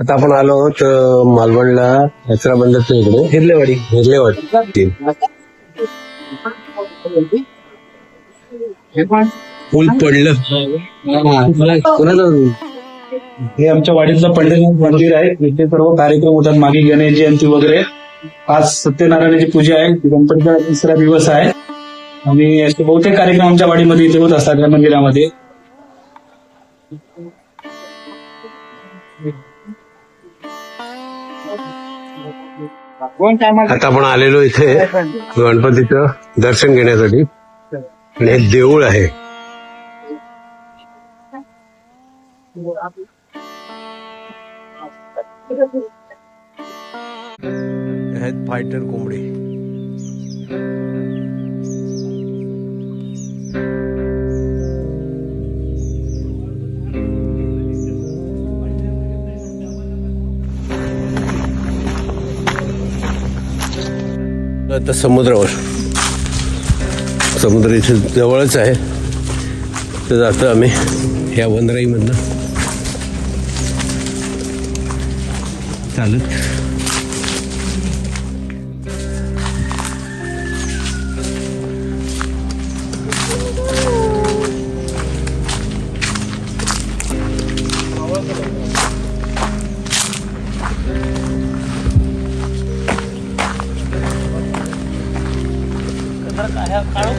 आता आपण आलो आहोत मालवणला यात्रा बंदरच्या इकडे हिरलेवाडी पूल पडलं. हे आमच्या वाडीतलं पंढरीनाथ मंदिर आहे. इथे सर्व कार्यक्रम होतात. मागे गणेश जयंती वगैरे. आज सत्यनारायणाची पूजा आहे. गणपतीचा 3रा दिवस आहे आणि असे बहुतेक कार्यक्रम आमच्या वाडीमध्ये इथे होत असतात या मंदिरामध्ये. आता आपण आलेलो इथे गणपतीचं दर्शन घेण्यासाठी आणि हे देऊळ आहे. आहेत फायटर कोंबडे. आता समुद्रावर समुद्र इथे जवळच आहे तर जातो आम्ही ह्या वनराईमधनं चालत.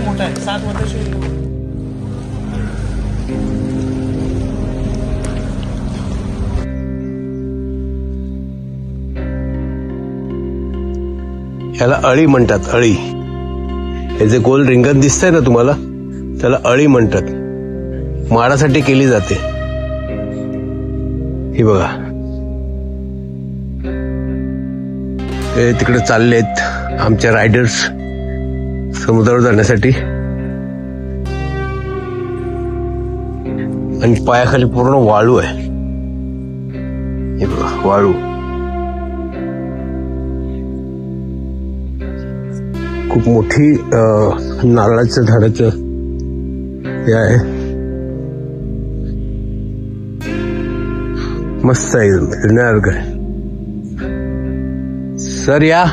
मोठा आहे 7 वर्षाची. ह्याला अळी म्हणतात. अळी हे जे गोल रिंगण दिसतंय ना तुम्हाला त्याला अळी म्हणतात. माडासाठी केली जाते. ही बघा हे तिकडे चाललेत आमच्या रायडर्स समुद्रावर जाण्यासाठी आणि पायाखाली पूर्ण वाळू आहे. हे बघा वाळू खूप मोठी नारळाच्या झाडाचं हे आहे. मस्त आहे एकदम फिरण्यासारखं आहे. सर या.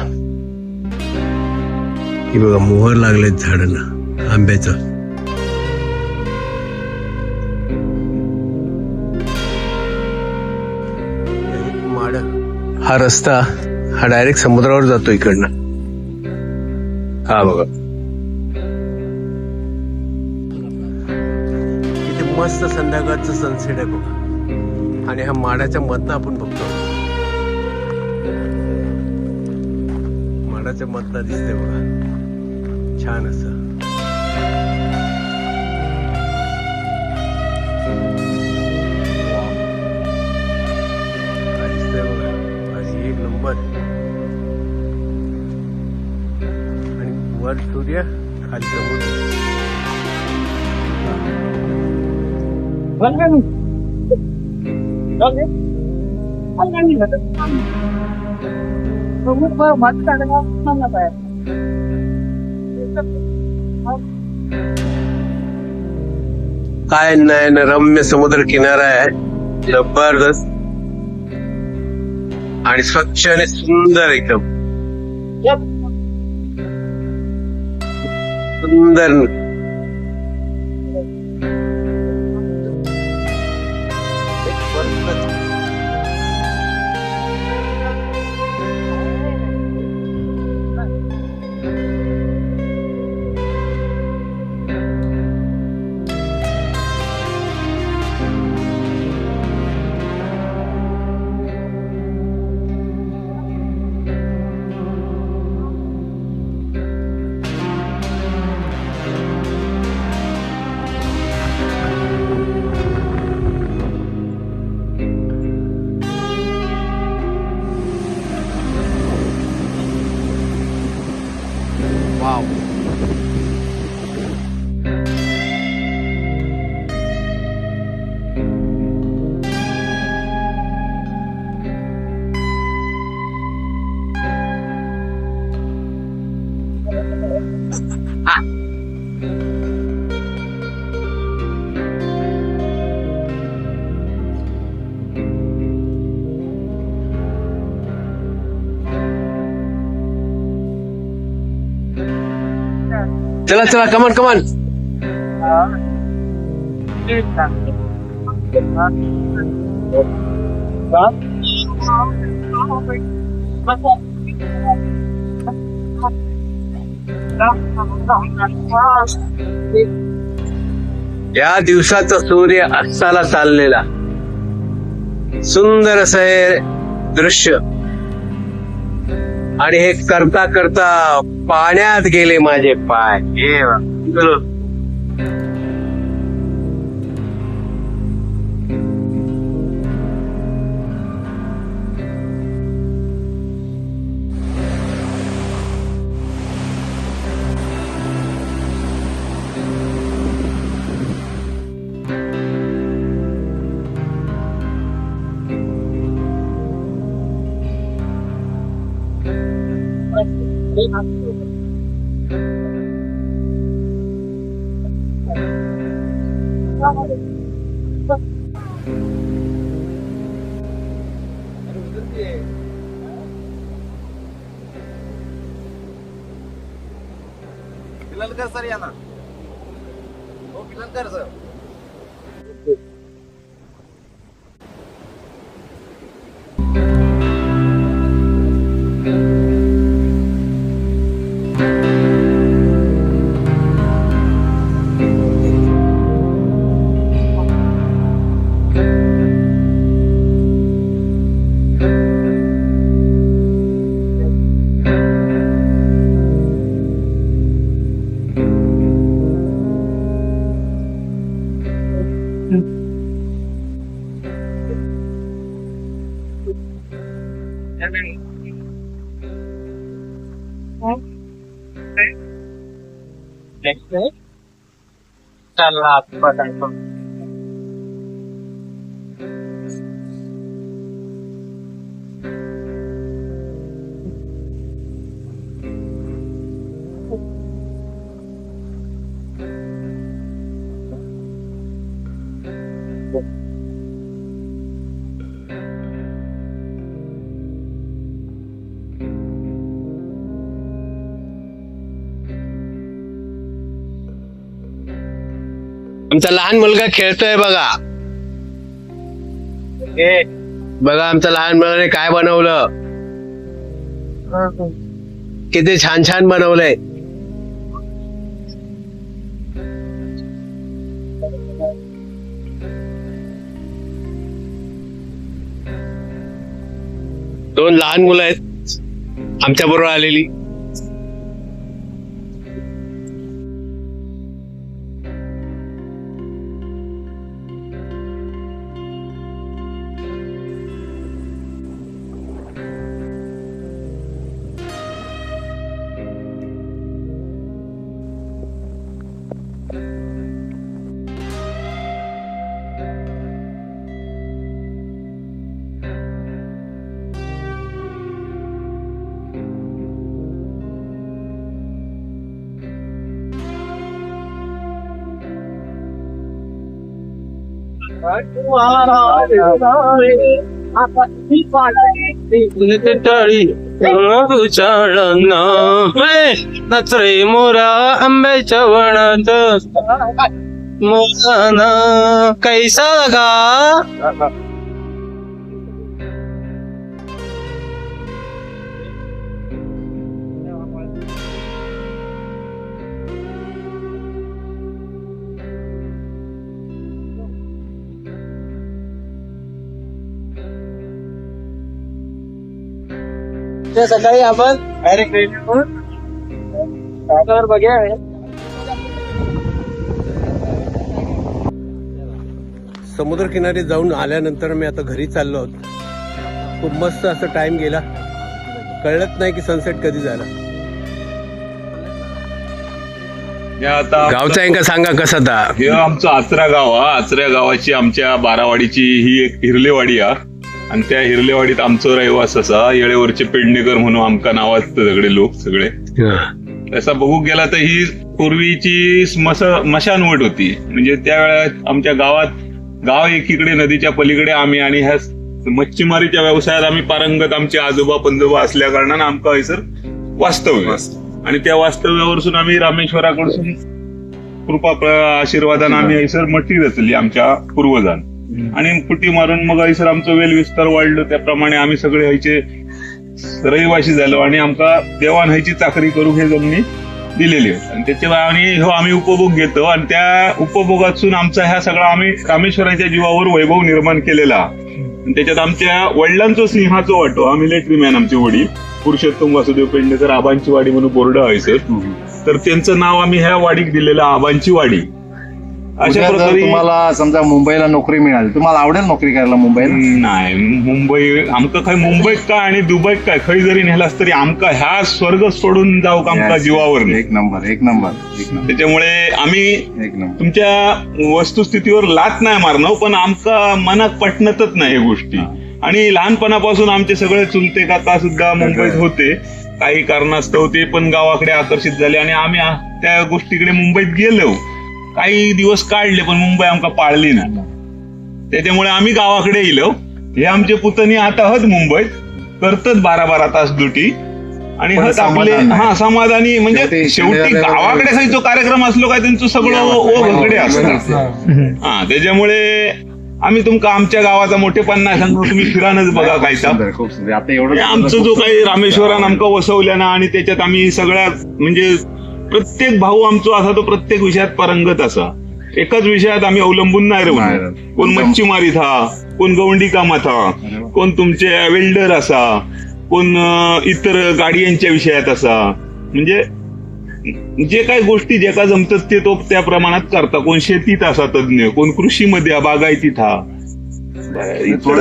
हे बघा मोहर लागलेत झाडांना आंब्याचं. माड हा रस्ता हा डायरेक्ट समुद्रावर जातो इकडनं. हा बघा इथे मस्त संध्याकाळचं सनसेट आहे बघा आणि ह्या माडाच्या मधनं आपण बघतो. माडाच्या मधनं दिसते बघा छान असं. दिसतंय बघा भारी एक नंबर. आणि वर सूर्य खाली समुद्र. काय नाही ना रम्य समुद्र किनारा आहे जबरदस्त आणि स्वच्छ आणि सुंदर एकदम सुंदर. चला चला, कमान कमान. या दिवसाचा सूर्य अस्ताला चाललेला सुंदर असं हे दृश्य, आणि हे करता करता पाण्यात गेले माझे पाय. हे बघ. किलनकर सर या ना. हो किलनकर सर. आमचा लहान मुलगा खेळतोय बघा. बघा आमचा लहान मुलाने काय बनवलं, किती छान छान बनवलंय. दोन लहान मुलं आहेत आमच्या बरोबर आलेली. नचरे मोरा आंब्याच्या वनात मोराना कैसा गा. सकाळी आपण डायरेक्ट बघूया. समुद्रकिनारी जाऊन आल्यानंतर मी आता घरी चाललो आहोत. खूप मस्त असं टाइम गेला, कळलंच नाही की सनसेट कधी झाला. गावचा आहे का सांगा कसा था. हे आमचं आचरा गाव हा. आचऱ्या गावाची आमच्या बारावाडीची ही एक हिरलेवाडी हा, आणि त्या हिरलेवाडीत आमचं रहिवास असा. येळेवरचे पेडणेकर म्हणून आमका नावात सगळे लोक सगळे. तसा बघू गेला तर ही पूर्वीची मशानवट होती. म्हणजे त्यावेळेस आमच्या गाव एकीकडे नदीच्या पलीकडे आम्ही, आणि ह्या मच्छीमारीच्या व्यवसायात आम्ही पारंगत आमचे आजोबा पंजोबा असल्या कारणानं आमका हैसर वास्तव्य. आणि त्या वास्तव्यावरून आम्ही रामेश्वराकडून आशीर्वादानं आम्ही ऐसर मठी रचली आमच्या पूर्वजान आणि कुटी मारून मग ऐसर आमचं वेल विस्तार वाढलं. त्याप्रमाणे आम्ही सगळे ह्याचे रहिवासी झालो आणि आमका देवान ह्याची चाकरी करू हे जमिनी दिलेली आहेत आणि त्याच्या आम्ही उपभोग घेतो आणि त्या उपभोगातून आमचा ह्या सगळा आम्ही रामेश्वराच्या जीवावर वैभव निर्माण केलेला. त्याच्यात आमच्या वडिलांचं सिंहाचं वाटो. आम्ही लेटरीमॅन आमचे वडील पुरुषोत्तम वासुदेव पेडणेकर आबांची वाडी म्हणून बोर्ड आहे सर. तर त्यांचं नाव आम्ही ह्या वाडीक दिलेलं आबांची वाडी. अशा उद्या जर प्रकारे तुम्हाला समजा मुंबईला नोकरी मिळाली, तुम्हाला आवडेल नोकरी करायला मुंबईला? नाही, मुंबई आमका काय मुंबईत काय आणि दुबईत काय खरी जरी नेलास तरी आमका ह्या स्वर्ग सोडून जाऊ का आमका जीवावर नाही. एक नंबर. त्याच्यामुळे आम्ही एक नंबर. तुमच्या वस्तुस्थितीवर लात नाही मारणार, पण आमका मनात पटणतच नाही हे गोष्टी. आणि लहानपणापासून आमचे सगळे चुलते काका सुद्धा मुंबईत होते. काही कारणास्तव ते पण गावाकडे आकर्षित झाले आणि आम्ही त्या गोष्टीकडे मुंबईत गेलो. काही दिवस काढले पण मुंबई आमका पाळली ना. त्याच्यामुळे आम्ही गावाकडे येलो. हे आमचे पुतणी आता हत मुंबईत करतात 12-12 तास ड्युटी आणि हत आपले समाधानी. म्हणजे शेवटी गावाकडे काही जो कार्यक्रम असलो काय त्यांचं सगळं ओघकडे असतं. त्याच्यामुळे आम्ही तुमका आमच्या गावाचा मोठेपण नाही सांगतो, तुम्ही फिरानच बघा काय आता एवढं आमचं जो काही रामेश्वरान आमका वसवल्या ना आणि त्याच्यात आम्ही सगळ्या म्हणजे प्रत्येक भाऊ आमचो असा तो प्रत्येक विषयात पारंगत असा. एकाच विषयात आम्ही अवलंबून नाही राहू. कोण मच्छीमारीत हा, कोण गवंडी कामात हा, कोण तुमचे वेल्डर असा, कोण इतर गाड्यांच्या विषयात असा. म्हणजे जे काही गोष्टी जे का जमतात ते तो त्या प्रमाणात करता. कोण शेतीत असा तज्ञ, कोण कृषीमध्ये बागायतीत हा.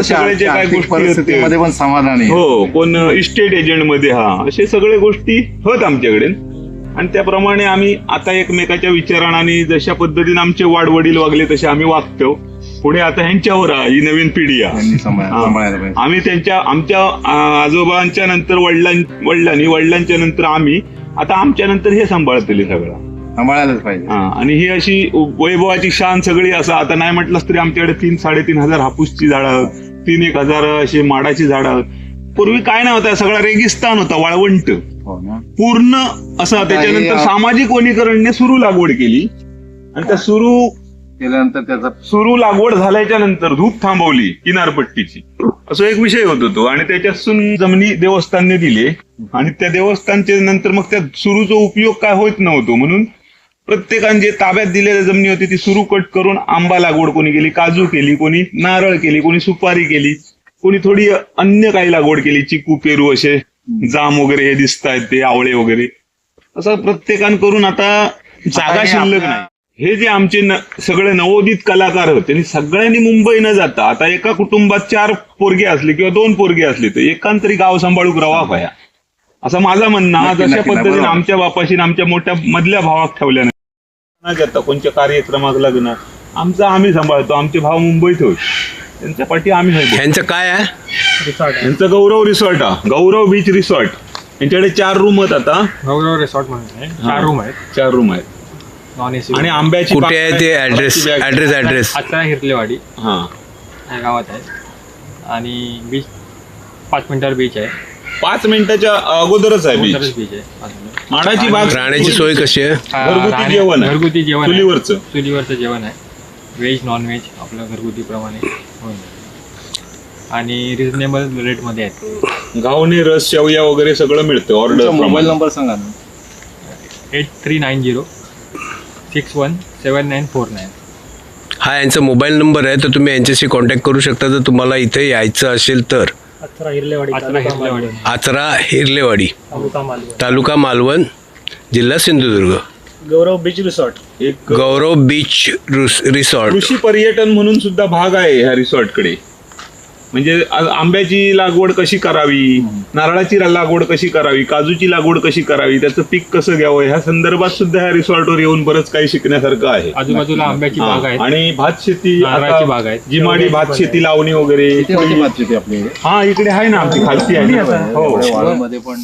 सगळे जे काही गोष्टी पण समाधान आहे. हो, कोण इस्टेट एजंट मध्ये हा. असे सगळे गोष्टी होत आमच्याकडे आणि त्याप्रमाणे आम्ही आता एकमेकाच्या विचारानं आणि जशा पद्धतीने आमचे वाडवडील वागले तसे आम्ही वागतो. पुढे आता ह्यांच्यावर ही नवीन पिढी आहे. आम्ही आमच्या आजोबांच्या नंतर वडिलांच्या नंतर आम्ही आता आमच्या नंतर हे सांभाळतले सगळं सांभाळायलाच पाहिजे. आणि ही अशी वैभवाची शान सगळी असं आता नाही म्हटलंच तरी आमच्याकडे 3-3.5 हापूसची झाडं, 3-1 अशी माडाची झाडं. पूर्वी काय नव्हतं, सगळा रेगिस्तान होता, वाळवंट पूर्ण असा. त्याच्यानंतर सामाजिक वनीकरणने सुरू लागवड केली आणि त्या केल्यानंतर त्याचा सुरू लागवड झाल्याच्या नंतर धूप थांबवली किनारपट्टीची. असं एक विषय होतो तो. आणि त्याच्यातून जमिनी देवस्थानने दिली आणि त्या देवस्थानच्या नंतर मग त्या सुरूचा उपयोग काय होत नव्हतो म्हणून प्रत्येकाने जे ताब्यात दिलेल्या जमिनी होती ती सुरू कट करून आंबा लागवड कोणी केली, काजू केली, कोणी नारळ केली, कोणी सुपारी केली, कोणी थोडी अन्य काही लागवड केली, चिकू, पेरू, असे जाम वगैरे हे दिसतायत ते आवळे वगैरे. असं प्रत्येकान करून आता जागा शिल्लक नाही. हे जे आमचे सगळे नवोदित कलाकार होते त्यांनी सगळ्यांनी मुंबई न जाता आता एका कुटुंबात 4 पोरगे असले किंवा 2 पोरगे असले तर एकांतरी गाव सांभाळूक रवा पाया असं माझं म्हणणं. जशा पद्धतीने आमच्या बापाशी आमच्या मोठ्या मधल्या भावाक ठेवल्या नाही जाता कोणत्या कार्यक्रमात लग्न आमचं आम्ही सांभाळतो. आमचे भाव मुंबईत होते त्यांच्या पाठी आम्ही. ह्यांचं काय आहे? यांचं गौरव रिसॉर्ट आहे, गौरव बीच रिसॉर्ट. यांच्याकडे 4 रूम आहेत आता. गौरव रिसॉर्ट म्हणून 4 रूम आहेत. 4 रूम आहेत नॉन एसी. आणि आंब्याची कुठे आहे ते? ऍड्रेस आता हिरलेवाडी हा या गावात आहे. आणि बीच 5 मिनिटावर बीच आहे. 5 मिनिटाच्या अगोदरच आहे बीच. बीच आहे. माडाची बाग. राहण्याची सोय कशी आहे? घरगुती जेवण आहे. घरगुती जेवण चुलीवरचं जेवण आहे. व्हेज नॉन व्हेज आपलं घरगुती प्रमाणे होऊन जातं. आणि रिझनेबल रेट मध्ये आहेत. घावणे, रस, शेवया वगैरे सगळं मिळतं. ऑर्डर. मोबाईल नंबर सांगा ना. 8390617949. हा यांचा मोबाईल नंबर आहे, तर तुम्ही यांच्याशी कॉन्टॅक्ट करू शकता जर तुम्हाला इथे यायचं असेल तर. आचरा हिरलेवाडी, तालुका मालवण, जिल्हा सिंधुदुर्ग. गौरव बीच रिसॉर्ट. एक गौरव बीच रिसॉर्ट. कृषी पर्यटन म्हणून सुद्धा भाग आहे ह्या रिसॉर्टकडे. म्हणजे आंब्याची लागवड कशी करावी, नारळाची लागवड कशी करावी, काजूची लागवड कशी करावी, त्याचं पीक कसं घ्यावं ह्या संदर्भात सुद्धा ह्या रिसॉर्टवर येऊन बरंच काही शिकण्यासारखं आहे. आजूबाजूला आंब्याची बाग आहे आणि भात शेती, नारळाची बाग आहे, जिमाडी भात शेती लावणी वगैरे. भात शेती आपली हा इकडे आहे ना आमची खालती आहे. हो. वाळूमध्ये पण